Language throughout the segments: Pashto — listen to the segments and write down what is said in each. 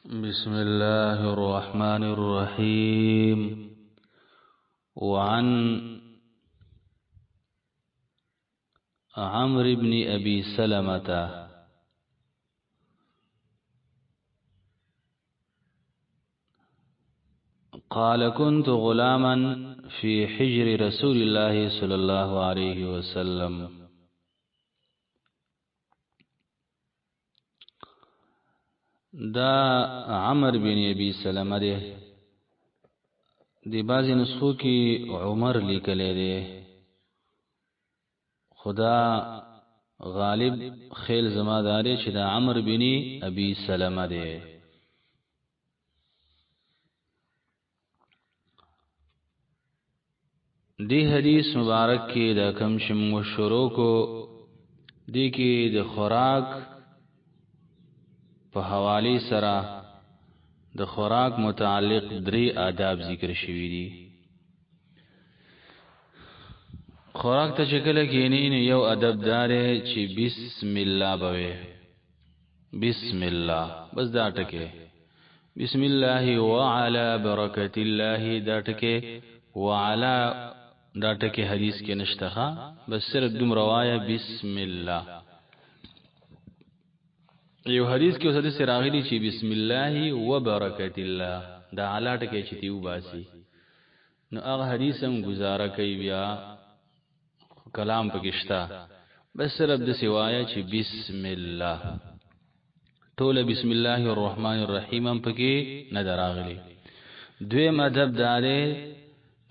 بسم الله الرحمن الرحيم. وعن عمرو بن أبي سلمة قال كنت غلاما في حجر رسول الله صلى الله عليه وسلم دا عمرو بن ابي سلمہ دے دی بعضی نسخو کی عمر لیکلے دے خدا غالب خیل زمادارے چې دا عمرو بن ابي سلمہ دے. دی حدیث مبارک کی دا کم شم شروع کو دی کی د خوراک په حوالی سره د خوراک متعلق درې آداب ذکر شوی دي. خوراک ته شکل کینی نه یو ادب دار چې بسم الله بوي، بسم الله بس دا ټکه بسم الله وعلى برکت الله دا ټکه وعلى دا ټکه حدیث کې نشته، بس صرف دوم روایه بسم الله. یو حدیث کې اوسه د راغلی چې بسم الله وبرکات الله دا علاټ کې چې تیو باسي، نو هغه حدیث هم گزاره کوي بیا کلام پکښتا، بس صرف د سوایا چې بسم الله ټول بسم الله الرحمن الرحیم هم پکې نه دراغلی. دویم ادب داره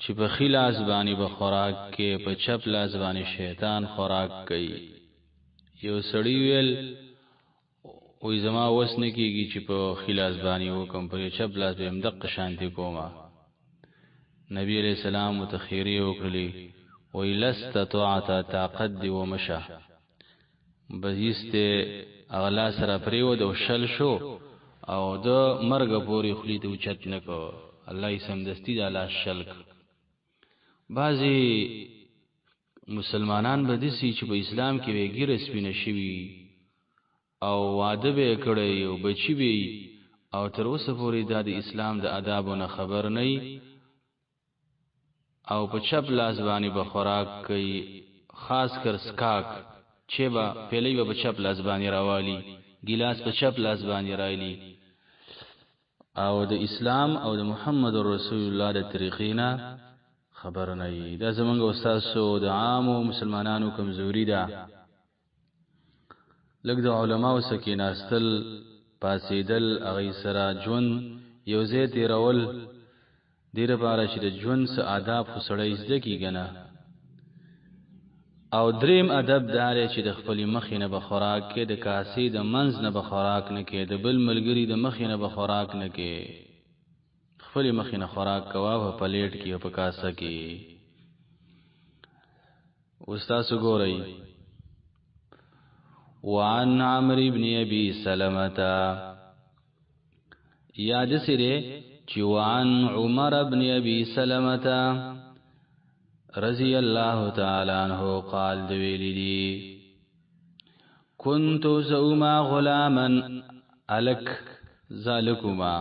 چې په خلاص باندې به خوراک کې په چپ لاس باندې شیطان خوراک کوي. یو سړی ویل وې زما وسنه کیږي چې په خلاص باندې وکم په چپ لاس به مدق شانتی کوما. نبی علیہ السلام متخیری وکړي وې لست طاعت تقد ومشى بزیسته اغلا سره پریو د شل شو او د مرګ پوری خلی ته چت نکو، الله یې سمدستی د الله شلک. بعضی مسلمانان به دسی چې په اسلام کې وګیر سپینه شوی او واده به کړی او بچی به او تر اوسه پورې د اسلام د آدابونو خبر نه او په چپ لاس باندې به خوراک کوي، خاص کر سکاک چې با پیلې به چپ لاس باندې راوالي، ګلاس په چپ لاس باندې راایلی او د اسلام او د محمد رسول الله د طریقینا خبر نه. دا زمونږ استاد سو د عام مسلمانانو کمزوري ده. لږ د علماو سکیناستل پاسیدل اغه سره ژوند یو ځای تیرول ډیر لپاره چې د ژوند څخه آداب خسړې زده کیږي. او دریم ادب دار چې د خپل مخینه به خوراک کې د کاسې د منځ نه به خوراک نه کې، د بل ملګری د مخینه به خوراک نه کې، خپل مخینه خوراک کوا په پلیټ کې او په کاسه کې. استاد وګورئ وعن عمرو بن ابي سلمة یاد سره چې وعن عمر بن ابي سلمة رضی الله تعالی عنہ قال دویلی دی كنت زوما غلاما الک ذالکما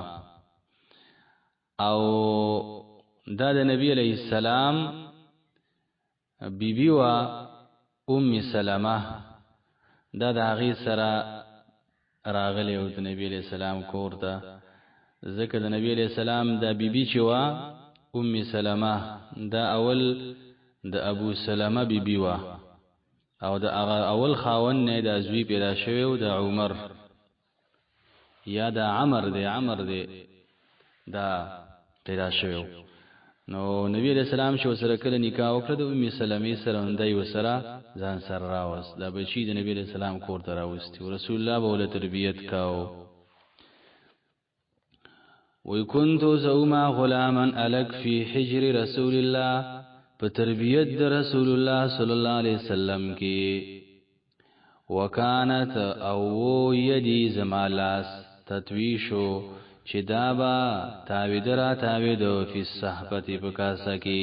او دا د نبی علیہ السلام بیبی وا ام سلمہ دا د هغه سره راغلی او د نبی علیہ السلام کور ته، ځکه د نبی علیہ السلام د بیبي چې وا ام سلمہ دا اول د ابو سلمہ بیبي وا او د هغه اول خاون نه د ازوی پیدا شوی او د عمر یا د عمر دی دا پیدا شوی. نو نبی علیہ السلام چې سره کله نکاح وکړ د ام سلمہ سره اندای وسره ځان سره راوس، دا بچی د نبی علیہ السلام کور ته راوستي او رسول الله بوله تربیت کاو. وكنت زوما غلاما الک فی حجر رسول الله په تربیت د رسول الله صلی الله علیه وسلم کې. وکانت او یدی زمالاس تتویشو چې دا با تاویدو فی الصحبت بکاسه کې،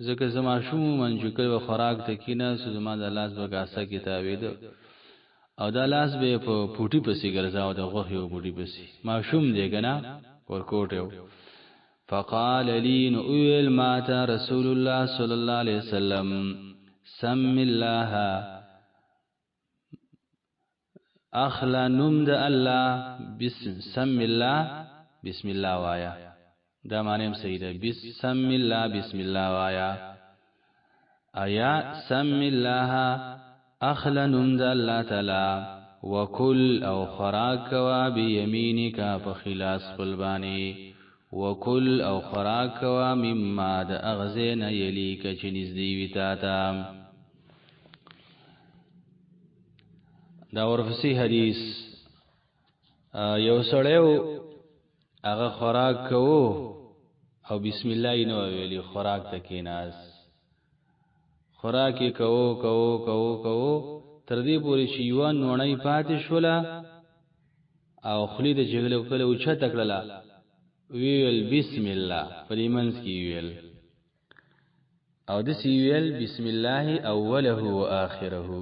ځکه زما شوم منجو کړه خوراک ته کینا زما د لاس بکاسه کې تاوید او دا لاس به په پوټي پسې ګرځاو د غوخي او پوټي پسې ماشوم دی کنه ورکوټو فقال لي نؤل مات رسول الله صلى الله عليه وسلم سم الله اخلا نمد الله بسم الله بسم الله وایا دا معنی صحیح ده بسم الله بسم الله وایا ایا سم الله اخلا نمد الله تعالی وکل او خراک وا بيمينك فخلاص قلبانی وکل او خراک وا مما د اغزین یلیک چنیز دی وتا تا دا ورفسی حدیث یو سړیو هغه خوراک کوو او بسم الله نو ویلی خوراک تکیناس خوراک کوو تر دې پورې چې یو نونی پاتې شولا او خلی د جګلو کله او چا تکړه ویل بسم الله پریمنس کی ویل او د سی ویل بسم الله اوله و اخره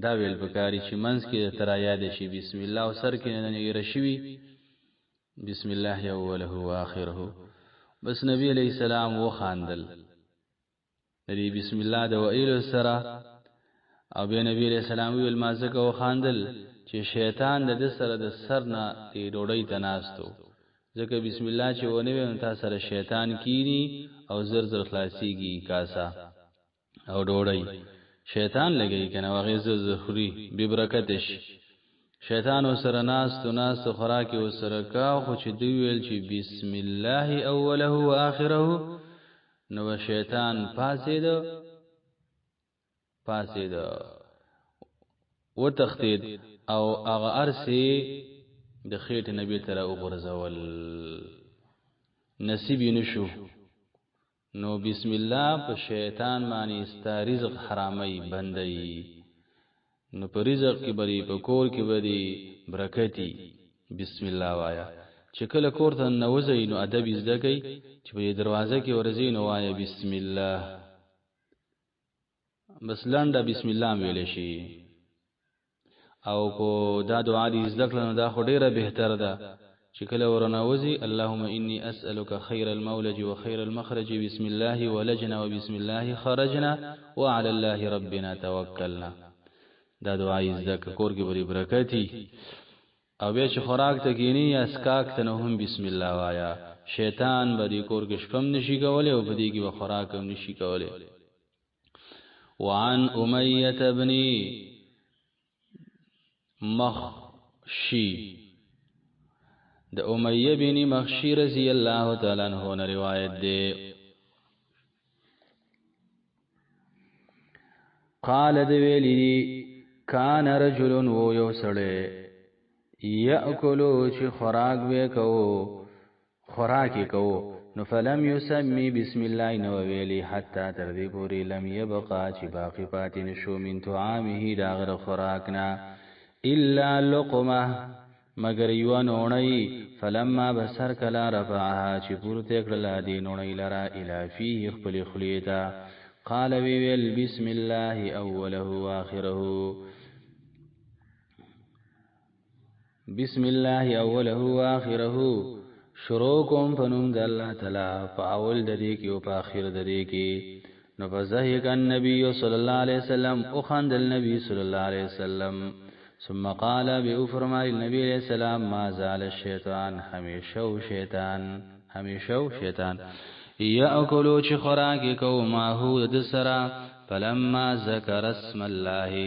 دا ویل بکاری چې منس کې تر یاد شي بسم الله او سر کې نه رشوي بسم الله اوله و اخره بس نبی علیہ السلام و خاندل نبی بسم الله د ویل سره او بیا نبی علیہ السلام ویل ما زکه و خاندل چې شیطان د سره د سر نه تی ډوړی تناستو ځکه بسم الله چې ونه وي تاسو سره شیطان کینی او زر زر خلاصيږي کاسا او ډوړی شیطان لګی کنه واغې زخري به برکتش شیطان سره ناس خوراکي سره کا خو چې دی ویل چې بسم الله اوله و اخره نو شیطان پاسید و تختید او هغه ارسي د خېټ نبی تر او غرزول نصیب نشو نو بسم الله په شیطان باندې استا رزق حرامي بندي نو په رزق کې بری په کور کې بری برکتی بسم الله وایا چې کله کور ته نوځي نو ادب زده کوي چې په دروازه کې ورځي نو وایا بسم الله بس لنډه بسم الله ویل شي او کو دا دعا دې ذکر نه دا خډيره بهتر ده چې کله ورنوځي اللهم اني اسالك خير المولج وخير المخرج بسم الله ولجنا وبسم الله خرجنا وعلى الله ربنا توكلنا دا دعا دې ذکر کور کې بری برکتی او بیا چې خوراک ته کینی یا اسکاک ته نه هم بسم الله وایا شیطان بری کور کې شپم نشي کولای او بدی کې خوراک هم نشي کولای وعن امیہ ابن مخشی د امیہ بن مخشی رضی اللہ تعالی عنہ نے روایت دے قال دویلی کان رجل و یو سڑے یاکلو چی خوراک بے کو خوراکی کو نو فلم یسمی بسم الله نو ویلی حتا تر دې پوری لم یبقى چې باقی پاتې نشو من طعامه داغر خوراکنا الا لقمه مگر یو نونی فلما بسر کلا رفعها چې پورته کړل دې نونی لرا الی فيه خپل خلیتا قال ویل بسم الله اوله واخره بسم الله اوله واخره شروع کوم پنوم د الله تعالی فاول د دې کې او په اخر د دې کې نو فزهق النبي صلی الله علیه وسلم او خند النبي صلی الله علیه وسلم ثم قال بفرمای النبي علیہ السلام ما زال الشیطان همیشه شیطان یاکلوا چ خوراک کو ما هو د سرا فلما ذکر اسم الله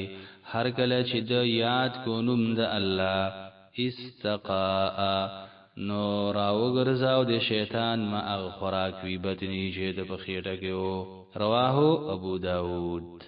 هر کله چې د یاد کو نوم د الله استقاء نو راو ګرځاو د شیطان ما خوراک وی بدنی چې د بخیټه کې رواه ابو داود